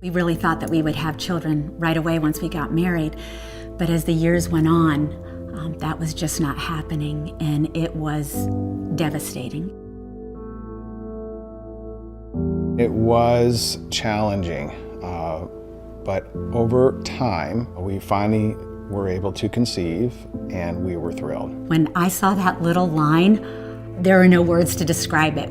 We really thought that we would have children right away once we got married, but as the years went on, that was just not happening, and it was devastating. It was challenging, but over time, we finally were able to conceive, and we were thrilled. When I saw that little line, there are no words to describe it.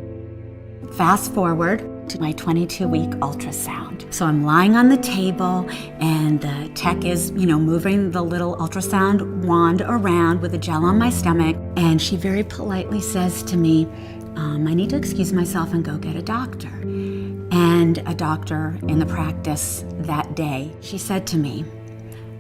Fast forward to my 22-week ultrasound. So I'm lying on the table, and the tech is, moving the little ultrasound wand around with a gel on my stomach, and she very politely says to me, I need to excuse myself and go get a doctor. And a doctor in the practice that day, she said to me,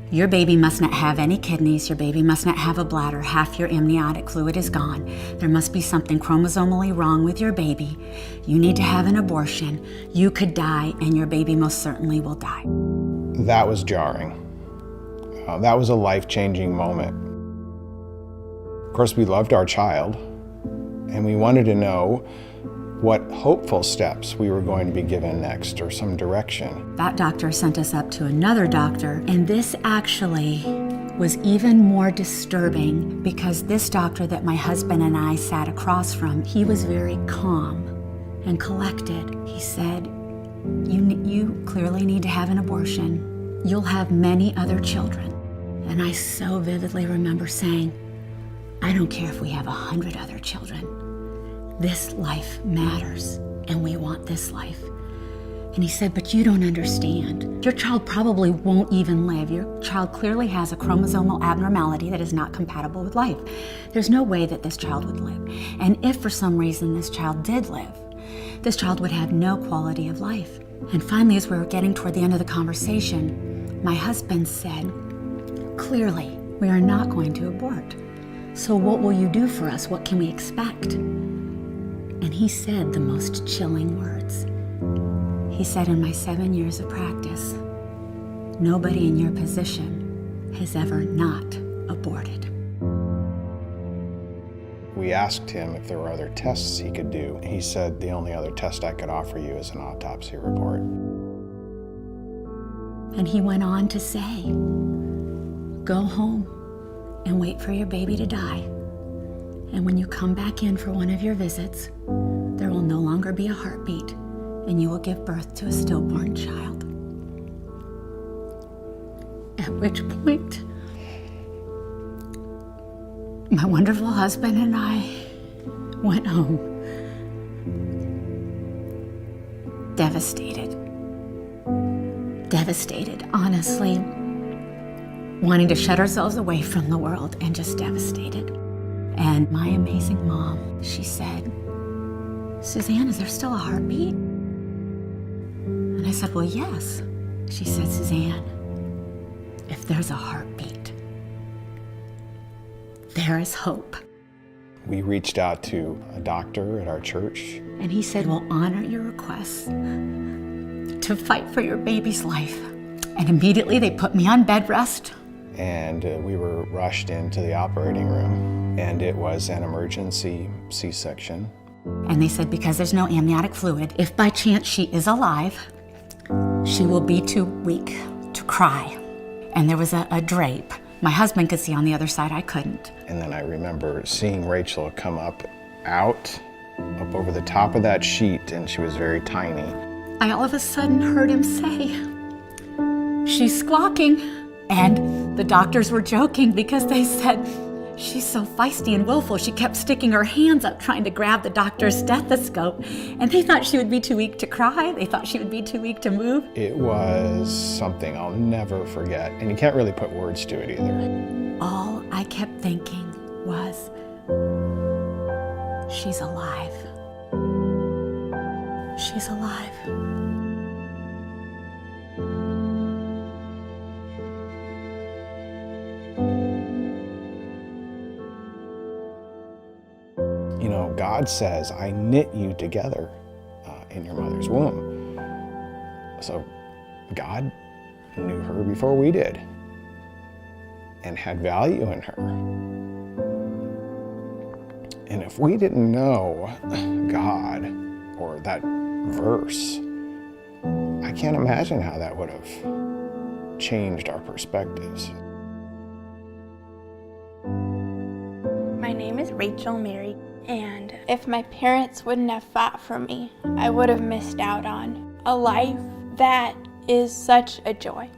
your baby must not have any kidneys, your baby must not have a bladder, half your amniotic fluid is gone. There must be something chromosomally wrong with your baby. You need to have an abortion. You could die, and your baby most certainly will die. That was jarring. That was a life-changing moment. Of course, we loved our child, and we wanted to know what hopeful steps we were going to be given next, or some direction. That doctor sent us up to another doctor, and this actually was even more disturbing because this doctor that my husband and I sat across from, he was very calm and collected. He said, you clearly need to have an abortion. You'll have many other children. And I so vividly remember saying, I don't care if we have 100 other children. This life matters, and we want this life. And he said, but you don't understand. Your child probably won't even live. Your child clearly has a chromosomal abnormality that is not compatible with life. There's no way that this child would live. And if for some reason this child did live, this child would have no quality of life. And finally, as we were getting toward the end of the conversation, my husband said, clearly, we are not going to abort. So what will you do for us? What can we expect? And he said the most chilling words. He said, in my 7 years of practice, nobody in your position has ever not aborted. We asked him if there were other tests he could do. He said, the only other test I could offer you is an autopsy report. And he went on to say, go home and wait for your baby to die. And when you come back in for one of your visits, there will no longer be a heartbeat, and you will give birth to a stillborn child. At which point, my wonderful husband and I went home, devastated, honestly, wanting to shut ourselves away from the world and just devastated. And my amazing mom, she said, Suzanne, is there still a heartbeat? And I said, well, yes. She said, Suzanne, if there's a heartbeat, there is hope. We reached out to a doctor at our church. And he said, we'll honor your request to fight for your baby's life. And immediately they put me on bed rest. And we were rushed into the operating room, and it was an emergency C-section. And they said, because there's no amniotic fluid, if by chance she is alive, she will be too weak to cry. And there was a drape. My husband could see on the other side, I couldn't. And then I remember seeing Rachel come up over the top of that sheet, and she was very tiny. I all of a sudden heard him say, she's squawking. And the doctors were joking because they said, she's so feisty and willful. She kept sticking her hands up trying to grab the doctor's stethoscope. And they thought she would be too weak to cry. They thought she would be too weak to move. It was something I'll never forget. And you can't really put words to it either. All I kept thinking was, she's alive. She's alive. You know, God says, I knit you together in your mother's womb. So God knew her before we did and had value in her. And if we didn't know God or that verse, I can't imagine how that would have changed our perspectives. My name is Rachel Mary, and if my parents wouldn't have fought for me, I would have missed out on a life that is such a joy.